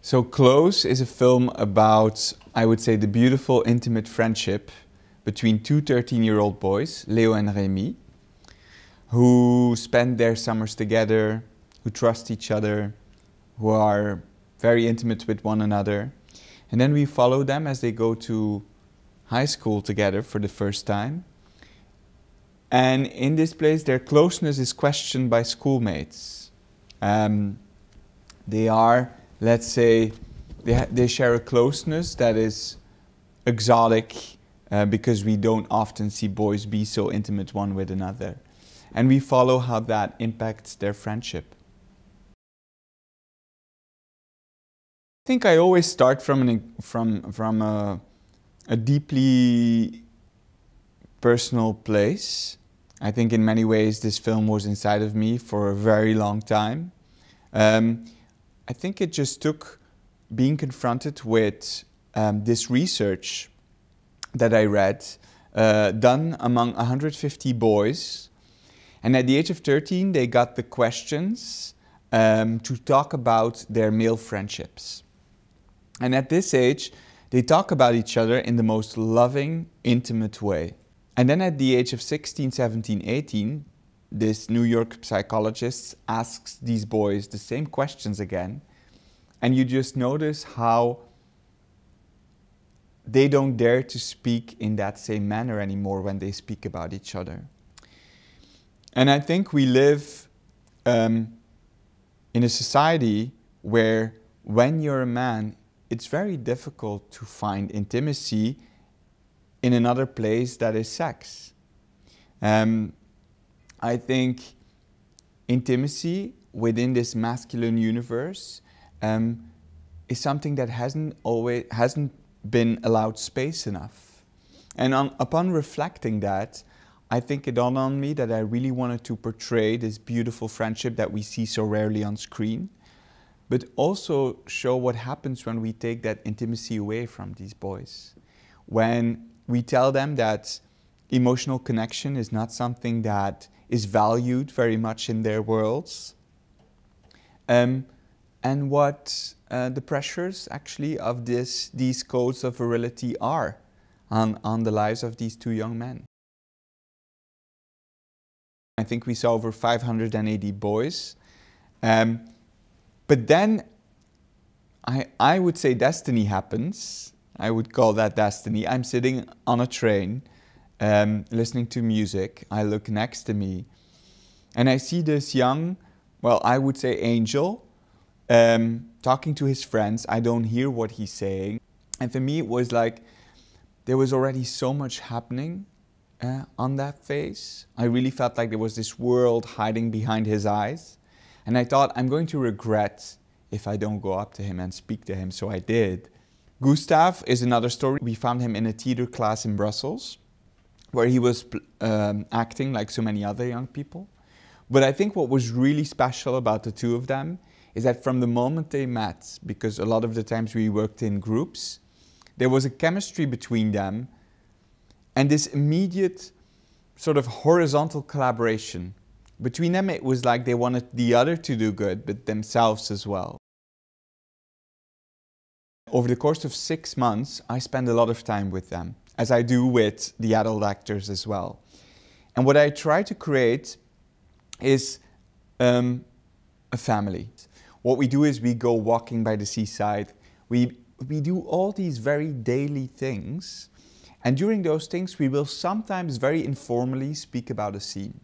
So Close is a film about, I would say, the beautiful, intimate friendship between two 13-year-old boys, Leo and Rémi, who spend their summers together, who trust each other, who are very intimate with one another. And then we follow them as they go to high school together for the first time. And in this place, their closeness is questioned by schoolmates. They are, let's say, they share a closeness that is exotic because we don't often see boys be so intimate one with another. And we follow how that impacts their friendship. I think I always start from a deeply personal place. I think in many ways this film was inside of me for a very long time. I think it just took being confronted with this research that I read, done among 150 boys. And at the age of 13, they got the questions to talk about their male friendships. And at this age, they talk about each other in the most loving, intimate way. And then at the age of 16, 17, 18, this New York psychologist asks these boys the same questions again. And you just notice how they don't dare to speak in that same manner anymore when they speak about each other. And I think we live in a society where when you're a man, it's very difficult to find intimacy in another place that is sex. I think intimacy within this masculine universe is something that hasn't been allowed space enough. And upon reflecting that, I think it dawned on me that I really wanted to portray this beautiful friendship that we see so rarely on screen, but also show what happens when we take that intimacy away from these boys. When we tell them that emotional connection is not something that is valued very much in their worlds, and what the pressures actually of these codes of virility are on the lives of these two young men. I think we saw over 580 boys. But then I would say destiny happens. I would call that destiny. I'm sitting on a train, listening to music. I look next to me and I see this young, well, I would say angel, talking to his friends. I don't hear what he's saying. And for me, it was like there was already so much happening on that face. I really felt like there was this world hiding behind his eyes. And I thought, I'm going to regret if I don't go up to him and speak to him, so I did. Gustav is another story. We found him in a theater class in Brussels, where he was acting like so many other young people. But I think what was really special about the two of them is that from the moment they met, because a lot of the times we worked in groups, there was a chemistry between them and this immediate sort of horizontal collaboration. Between them, it was like they wanted the other to do good, but themselves as well. Over the course of 6 months, I spent a lot of time with them, as I do with the adult actors as well. And what I try to create is a family. What we do is we go walking by the seaside. We do all these very daily things. And during those things, we will sometimes very informally speak about a scene.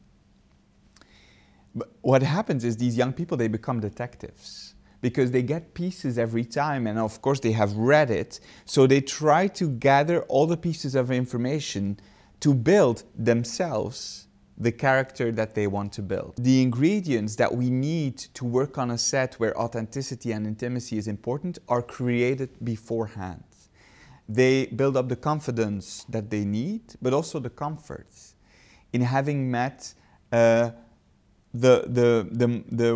But what happens is these young people, they become detectives because they get pieces every time, and of course they have read it, so they try to gather all the pieces of information to build themselves the character that they want to build. The ingredients that we need to work on a set where authenticity and intimacy is important are created beforehand. They build up the confidence that they need, but also the comfort in having met the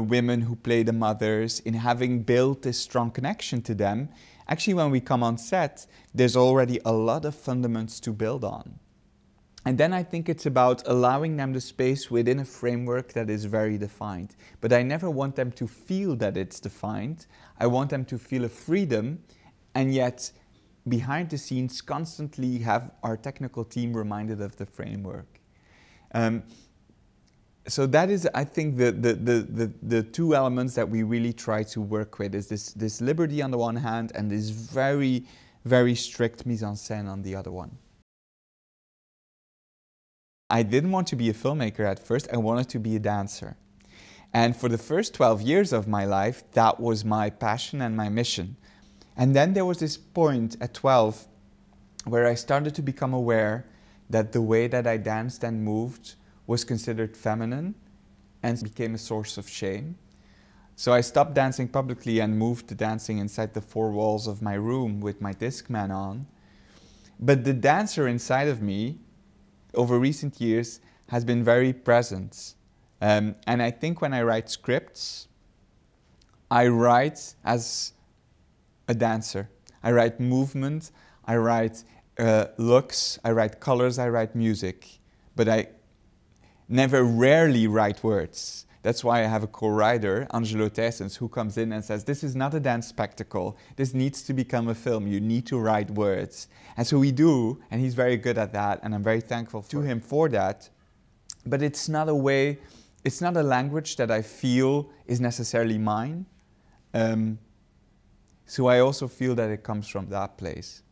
women who play the mothers, in having built this strong connection to them. Actually, when we come on set, there's already a lot of fundamentals to build on. And then I think it's about allowing them the space within a framework that is very defined. But I never want them to feel that it's defined. I want them to feel a freedom, and yet behind the scenes constantly have our technical team reminded of the framework. So that is, I think, the two elements that we really try to work with, is this liberty on the one hand and this very, very strict mise en scène on the other one. I didn't want to be a filmmaker at first, I wanted to be a dancer. And for the first 12 years of my life, that was my passion and my mission. And then there was this point at 12 where I started to become aware that the way that I danced and moved was considered feminine and became a source of shame. So I stopped dancing publicly and moved to dancing inside the four walls of my room with my Discman on. But the dancer inside of me, over recent years, has been very present. And I think when I write scripts, I write as a dancer. I write movement, I write looks, I write colors, I write music. But I rarely write words. That's why I have a co-writer, Angelo Thijsens, who comes in and says, this is not a dance spectacle. This needs to become a film. You need to write words. And so we do, and he's very good at that, and I'm very thankful to him for that. But it's not a way, it's not a language that I feel is necessarily mine. So I also feel that it comes from that place.